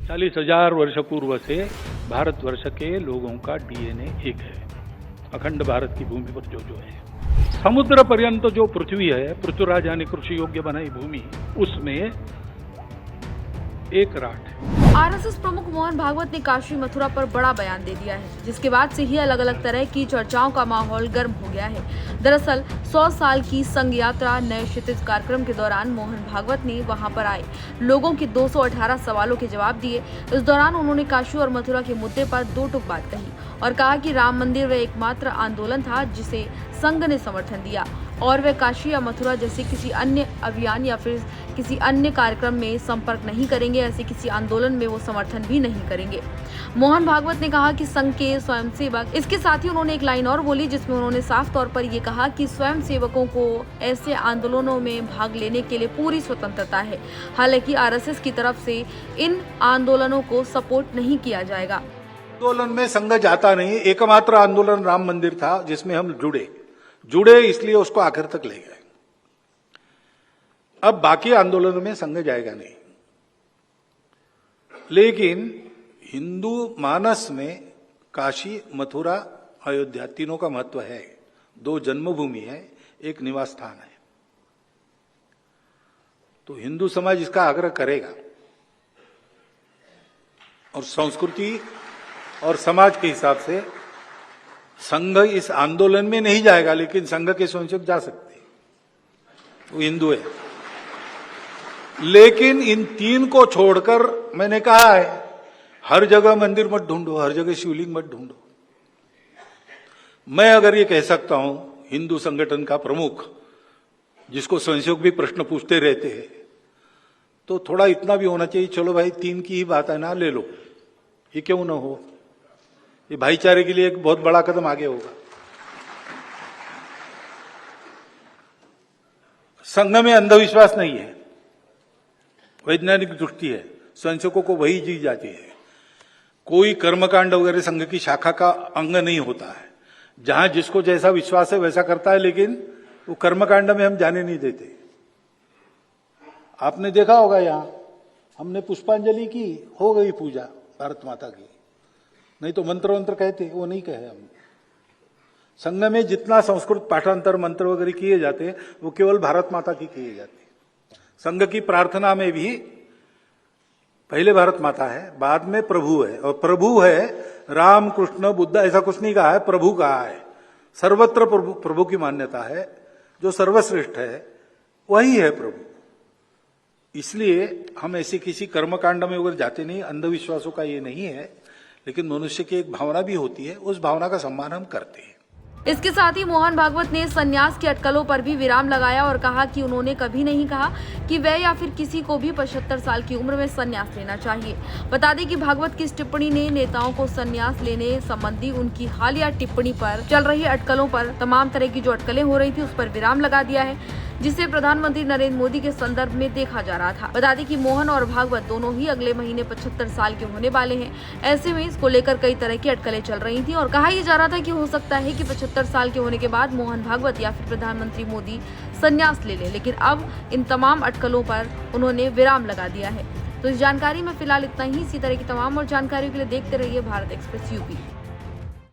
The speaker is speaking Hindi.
40,000 वर्ष पूर्व से भारतवर्ष के लोगों का डीएनए एक है। अखंड भारत की भूमि पर जो है समुद्र पर्यंत जो पृथ्वी है, पृथ्वीराज यानी कृषि योग्य बनाई भूमि, उसमें एक राट है। आरएसएस प्रमुख मोहन भागवत ने काशी मथुरा पर बड़ा बयान दे दिया है, जिसके बाद से ही अलग अलग तरह की चर्चाओं का माहौल गर्म हो गया है। दरअसल 100 साल की संघ यात्रा नए क्षितिज कार्यक्रम के दौरान मोहन भागवत ने वहां पर आए लोगों के 218 सवालों के जवाब दिए। इस दौरान उन्होंने काशी और मथुरा के मुद्दे पर दो टूक बात कही और कहा कि राम मंदिर वह एकमात्र आंदोलन था जिसे संघ ने समर्थन दिया और वे काशी या मथुरा जैसे किसी अन्य अभियान या फिर किसी अन्य कार्यक्रम में संपर्क नहीं करेंगे, ऐसे किसी आंदोलन में वो समर्थन भी नहीं करेंगे। मोहन भागवत ने कहा कि संघ के स्वयंसेवक, इसके साथ ही उन्होंने एक लाइन और बोली जिसमें उन्होंने साफ तौर पर ये कहा कि स्वयंसेवकों को ऐसे आंदोलनों में भाग लेने के लिए पूरी स्वतंत्रता है। हालांकि आरएसएस की तरफ से इन आंदोलनों को सपोर्ट नहीं किया जाएगा। आंदोलन में संघ जाता नहीं, एकमात्र आंदोलन राम मंदिर था जिसमें हम जुड़े इसलिए उसको आखिर तक ले गए। अब बाकी आंदोलनों में संघ जाएगा नहीं। लेकिन हिंदू मानस में काशी, मथुरा, अयोध्या तीनों का महत्व है। 2 जन्मभूमि है, एक निवास स्थान है। तो हिंदू समाज इसका आग्रह करेगा और संस्कृति और समाज के हिसाब से संघ इस आंदोलन में नहीं जाएगा, लेकिन संघ के स्वयंसेवक जा सकते हैं, वो हिंदू है। लेकिन इन 3 को छोड़कर मैंने कहा है हर जगह मंदिर मत ढूंढो, हर जगह शिवलिंग मत ढूंढो। मैं अगर ये कह सकता हूं हिंदू संगठन का प्रमुख, जिसको स्वयंसेवक भी प्रश्न पूछते रहते हैं, तो थोड़ा इतना भी होना चाहिए, चलो भाई 3 की ही बात है ना, ले लो, ये क्यों ना हो। ये भाईचारे के लिए एक बहुत बड़ा कदम आगे होगा। संघ में अंधविश्वास नहीं है, वैज्ञानिक दृष्टि है, स्वयंसेवकों को वही दी जाती है। कोई कर्मकांड वगैरह संघ की शाखा का अंग नहीं होता है। जहां जिसको जैसा विश्वास है वैसा करता है, लेकिन वो कर्मकांड में हम जाने नहीं देते। आपने देखा होगा यहां हमने पुष्पांजलि की, हो गई पूजा भारत माता की, नहीं तो मंत्र वंत्र कहते, वो नहीं कहे हम। संघ में जितना संस्कृत पाठांतर मंत्र वगैरह किए जाते हैं वो केवल भारत माता की किए जाते हैं। संघ की प्रार्थना में भी पहले भारत माता है, बाद में प्रभु है, और प्रभु है राम, कृष्ण, बुद्ध, ऐसा कुछ नहीं कहा है, प्रभु कहा है। सर्वत्र प्रभु की मान्यता है, जो सर्वश्रेष्ठ है वही है प्रभु। इसलिए हम ऐसे किसी कर्मकांड में वगैरह जाते नहीं, अंधविश्वासों का ये नहीं है, लेकिन मनुष्य की एक भावना भी होती है, उस भावना का सम्मान हम करते हैं। इसके साथ ही मोहन भागवत ने संन्यास की अटकलों पर भी विराम लगाया और कहा कि उन्होंने कभी नहीं कहा कि वह या फिर किसी को भी 75 साल की उम्र में संन्यास लेना चाहिए। बता दें कि भागवत की इस टिप्पणी ने नेताओं को संन्यास लेने संबंधी उनकी हालिया टिप्पणी पर चल रही अटकलों पर, तमाम तरह की जो अटकलें हो रही थी उस पर विराम लगा दिया है, जिसे प्रधानमंत्री नरेंद्र मोदी के संदर्भ में देखा जा रहा था। बता दें कि मोहन और भागवत दोनों ही अगले महीने 75 साल के होने वाले हैं। ऐसे में इसको लेकर कई तरह की अटकलें चल रही थी और कहा यह जा रहा था कि हो सकता है कि 75 साल के होने के बाद मोहन भागवत या फिर प्रधानमंत्री मोदी संन्यास ले लें, लेकिन अब इन तमाम अटकलों पर उन्होंने विराम लगा दिया है। तो इस जानकारी में फिलहाल इतना ही। इसी तरह की तमाम और जानकारियों के लिए देखते रहिए भारत एक्सप्रेस यूपी।